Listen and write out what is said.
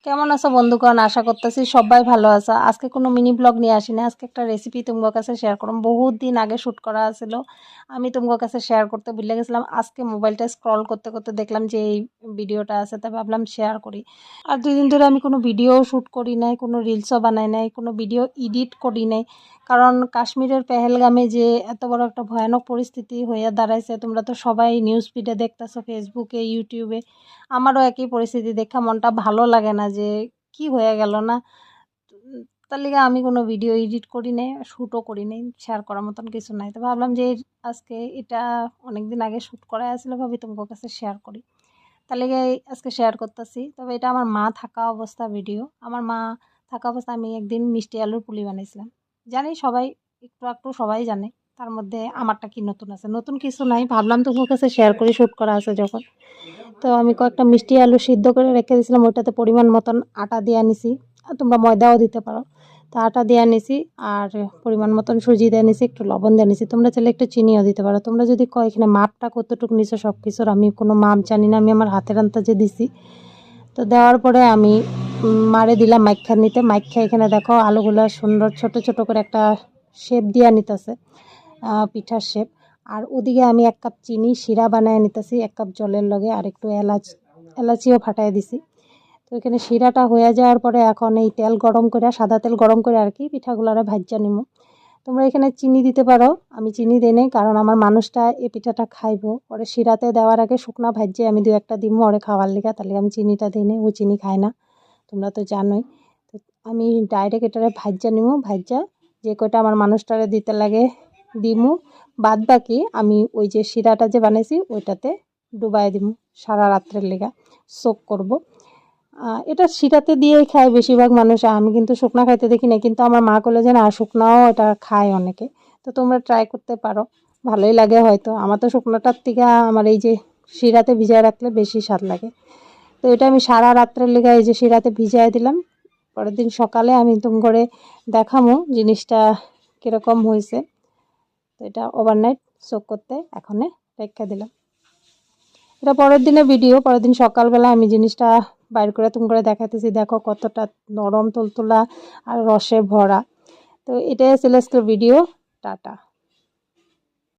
কেমন আছো বন্ধুগণ? আশা করতেছি সবাই ভালো আছো। আজকে কোনো মিনি ব্লগ নিয়ে আসি না, আজকে একটা রেসিপি তোমার কাছে শেয়ার করব। বহুত দিন আগে শ্যুট করা ছিল, আমি তোমার কাছে শেয়ার করতে ভুলে গেছিলাম। আজকে মোবাইলটা স্ক্রল করতে করতে দেখলাম যে এই ভিডিওটা আছে, তাই ভাবলাম শেয়ার করি। আর 2 দিন ধরে আমি কোনো ভিডিও শ্যুট করি নাই, কোনো রিলসও বানাই নাই, কোনো ভিডিও এডিট করি নাই। কারণ কাশ্মীরের পেহেলগামে যে এত বড় একটা ভয়ানক পরিস্থিতি হয়ে দাঁড়াইছে, তোমরা তো সবাই নিউজ ফিডে দেখতেছো, ফেসবুকে, ইউটিউবে। আমারও একই পরিস্থিতি দেখা মনটা ভালো লাগে না যে কি হয়ে গেল না। তার লিগে আমি কোনো ভিডিও এডিট করি নাই, শ্যুটও করি নাই, শেয়ার করার মতন কিছু নাই। তো ভাবলাম যে আজকে এটা অনেকদিন আগে শ্যুট করা আছিল, ভাবি তোমার কাছে শেয়ার করি। তার লিগে আজকে শেয়ার করতেছি। তবে এটা আমার মা থাকা অবস্থা ভিডিও। আমার মা থাকা অবস্থা আমি একদিন মিষ্টি আলুর পুলি বানাইছিলাম। জানি সবাই, একটু একটু সবাই জানে। তার মধ্যে আমারটা কি নতুন আছে? নতুন কিছু নাই, ভাবলাম তোমার কাছে শেয়ার করি শ্যুট করা আছে যখন। তো আমি কয়েকটা মিষ্টি আলু সিদ্ধ করে রেখে দিয়েছিলাম, ওইটাতে পরিমাণ মতন আটা দিয়ে নিছি। তোমরা ময়দাও দিতে পারো। তো আটা দিয়ে নিছি, আর পরিমাণ মতন সুজি দিয়ে নিছি, একটু লবণ দিয়ে নিছি। তোমরা চাইলে একটু চিনিও দিতে পারো। তোমরা যদি কয় এখানে মাপটা কতটুকু নিছো সব কিছুর, আমি কোনো মাপ জানি না, আমি আমার হাতের আন্দাজে দিছি। তো দেওয়ার পরে আমি মারে দিলাম মাইখা নিতে। মাইখা এখানে দেখো আলুগুলো সুন্দর ছোট ছোট করে একটা শেপ দিয়া নিতেছে, পিঠার শেপ। আর ওদিকে আমি 1 কাপ চিনি শিরা বানায় নিতেছি 1 কাপ জলের লগে, আর একটু এলাচিও ফাটাই দিছি। তো এখানে শিরাটা হয়ে যাওয়ার পরে এখন এই তেল গরম করে, সাদা তেল গরম করে আর কি পিঠাগুলারে ভাজ্যা নিমু। তোমরা এখানে চিনি দিতে পারো, আমি চিনি দিই নাই, কারণ আমার মানুষটা এই পিঠাটা খাইবো। পরে শিরাতে দেওয়ার আগে শুকনা ভাজ্যে আমি 2-1টা দিমু ওরে খাওয়ার লিগা, তাহলে আমি চিনিটা দিই নাই, ও চিনি খায় না, তোমরা তো জানোই। তো আমি ডাইরেক্ট এটারে ভাজ্যা নিমু, ভাজ্যা যে কয়টা আমার মানুষটারে দিতে লাগে দিমু। বাদ বাকি আমি ওই যে শিরাটা যে বানাইছি ওইটাতে ডুবাই দিমু সারা রাত্রের লেগা, সোক করব। এটা শিরাতে দিয়েই খায় বেশিরভাগ মানুষ, আমি কিন্তু শুকনা খাইতে দেখি না, কিন্তু আমার মা বলে যে না শুকনাও এটা খায় অনেকে। তো তোমরা ট্রাই করতে পারো, ভালোই লাগে হয়তো। আমার তো শুকনাটার থেকে আমার এই যে শিরাতে ভিজায় রাখলে বেশি স্বাদ লাগে। তো এটা আমি সারা রাত্রের লেগে এই যে শিরাতে ভিজাই দিলাম। পরের দিন সকালে আমি তুম করে দেখামো জিনিসটা কীরকম হয়েছে। তো এটা ওভারনাইট সোক করতে এখনে রেখে দিলাম। এটা পরের দিনের ভিডিও। পরের দিন সকালবেলা আমি জিনিসটা বাইর করে তুম করে দেখাতেছি, দেখো কতটা নরম তুলতুলা আর রসে ভরা। তো এটাই ছিল আজকের ভিডিও। টাটা।